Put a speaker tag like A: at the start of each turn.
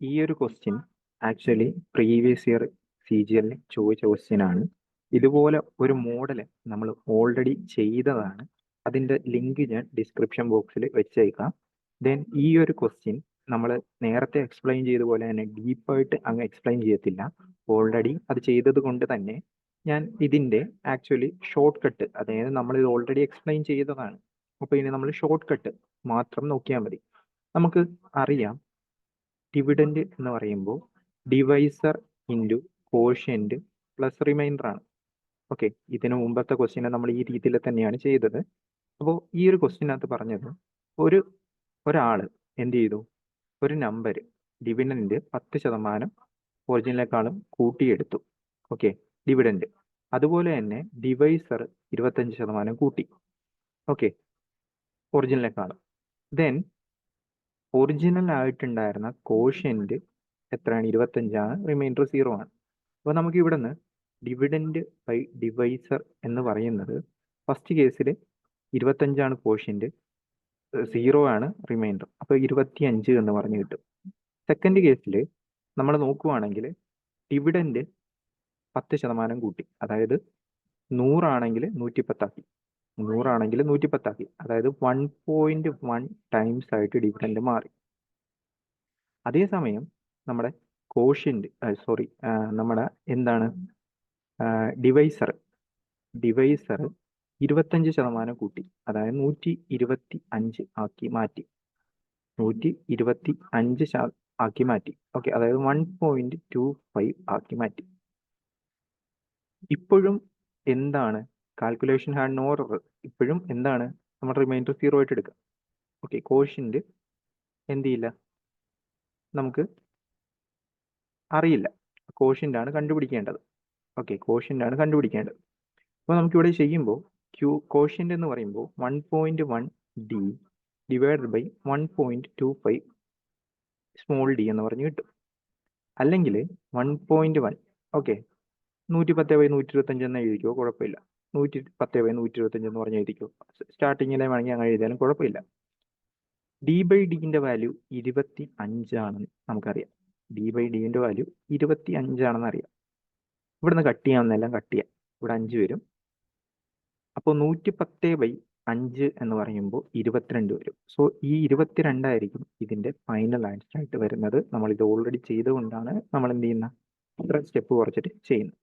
A: ഈ ഒരു question actually previous year CGL ചോദിച്ച ക്വസ്റ്റ്യൻ ആണ്. ഇതുപോലെ ഒരു മോഡൽ നമ്മൾ ഓൾറെഡി ചെയ്തതാണ്. അതിൻ്റെ ലിങ്ക് ഞാൻ ഡിസ്ക്രിപ്ഷൻ ബോക്സിൽ വെച്ചേക്കാം. ദെൻ ഈ ഒരു ക്വസ്റ്റ്യൻ നമ്മൾ നേരത്തെ എക്സ്പ്ലെയിൻ ചെയ്ത പോലെ തന്നെ ഡീപ്പായിട്ട് അങ്ങ് എക്സ്പ്ലെയിൻ ചെയ്യത്തില്ല. ഓൾറെഡി അത് ചെയ്തത് കൊണ്ട് തന്നെ ഞാൻ ഇതിൻ്റെ ആക്ച്വലി ഷോർട്ട് കട്ട്, അതായത് നമ്മൾ ഇത് ഓൾറെഡി എക്സ്പ്ലെയിൻ ചെയ്തതാണ്. അപ്പോൾ ഇനി നമ്മൾ ഷോർട്ട് കട്ട് മാത്രം നോക്കിയാൽ മതി. നമുക്ക് അറിയാം ഡിവിഡൻഡ് എന്ന് പറയുമ്പോൾ divisor into quotient plus reminder ആണ്. ഓക്കെ, ഇതിനു മുമ്പത്തെ ക്വസ്റ്റ്യനെ നമ്മൾ ഈ രീതിയിൽ തന്നെയാണ് ചെയ്തത്. അപ്പോൾ ഈ ഒരു ക്വസ്റ്റ്യനകത്ത് പറഞ്ഞത് ഒരാൾ എന്ത് ചെയ്തു, ഒരു നമ്പർ ഡിവിഡൻഡ് 10% ഒറിജിനലേക്കാളും കൂട്ടിയെടുത്തു. Okay, dividend. അതുപോലെ തന്നെ ഡിവൈസർ 25% കൂട്ടി. ഓക്കെ, ഒറിജിനലേക്കാളും. ദെൻ ഒറിജിനൽ ആയിട്ടുണ്ടായിരുന്ന കോഷ്യൻ്റ് എത്രയാണ്? 25ആണ്. റിമൈൻഡർ 0 ആണ്. അപ്പോൾ നമുക്ക് ഇവിടെ നിന്ന് ഡിവിഡൻഡ് ബൈ ഡിവൈസർ എന്ന് പറയുന്നത് ഫസ്റ്റ് കേസിൽ 25ആണ് കോഷ്യൻ്റ്, 0 ആണ് റിമൈൻഡർ. അപ്പോൾ 25 എന്ന് പറഞ്ഞ് കിട്ടും. സെക്കൻഡ് കേസിൽ നമ്മൾ നോക്കുവാണെങ്കിൽ ഡിവിഡൻഡ് 10% കൂട്ടി, അതായത് 100 ആണെങ്കിൽ 110 ആക്കി. 100 ആണെങ്കിൽ 110 ആക്കി, അതായത് 1.1 ടൈംസ് ആയിട്ട് ഡിവിഡൻഡ് മാറി. അതേസമയം നമ്മുടെ കോഷ്യൻ്റ് നമ്മുടെ എന്താണ് ഡിവൈസർ 25% കൂട്ടി, അതായത് 125 ആക്കി മാറ്റി. 125 ആക്കി മാറ്റി. ഓക്കെ, അതായത് 1.25 ആക്കി മാറ്റി. ഇപ്പോഴും എന്താണ് കാൽക്കുലേഷൻ ഹാഡ് നോ എറർ. ഇപ്പോഴും എന്താണ് നമ്മൾ റിമൈൻഡർ 0 ആയിട്ട് എടുക്കുക. ഓക്കെ, കോഷ്യൻ്റ് എന്ത് ചെയ്യില്ല, നമുക്ക് അറിയില്ല. കോഷ്യൻ്റ് ആണ് കണ്ടുപിടിക്കേണ്ടത്. ഓക്കെ, കോഷ്യൻ്റ് ആണ് കണ്ടുപിടിക്കേണ്ടത്. അപ്പോൾ നമുക്കിവിടെ ചെയ്യുമ്പോൾ കോഷ്യൻ്റ് എന്ന് പറയുമ്പോൾ 1.1 D divided by 1.25 small d എന്ന് പറഞ്ഞ് കിട്ടും. അല്ലെങ്കിൽ 1.1, ഓക്കെ, 110/125 എന്ന് എഴുതിക്കോ, കുഴപ്പമില്ല. 110/125 എന്ന് പറഞ്ഞ് എഴുതിക്കോ. സ്റ്റാർട്ടിങ്ങിലെ വേണമെങ്കിൽ അങ്ങനെ എഴുതിയാലും കുഴപ്പമില്ല. D/Dൻ്റെ വാല്യൂ 25 ആണെന്ന് നമുക്കറിയാം. D/Dൻ്റെ വാല്യൂ 25 ആണെന്ന് അറിയാം. ഇവിടുന്ന് കട്ട് ചെയ്യാവുന്നതെല്ലാം കട്ട് ചെയ്യാം. ഇവിടെ 5 വരും. അപ്പോൾ 110/5 എന്ന് പറയുമ്പോൾ 22 വരും. സോ ഈ 22 ആയിരിക്കും ഇതിൻ്റെ ഫൈനൽ ആൻസർ ആയിട്ട് വരുന്നത്. നമ്മൾ ഇത് ഓൾറെഡി ചെയ്തുകൊണ്ടാണ് നമ്മൾ എന്ത് ചെയ്യുന്നത്, ഇത്ര സ്റ്റെപ്പ് കുറച്ചിട്ട് ചെയ്യുന്നത്.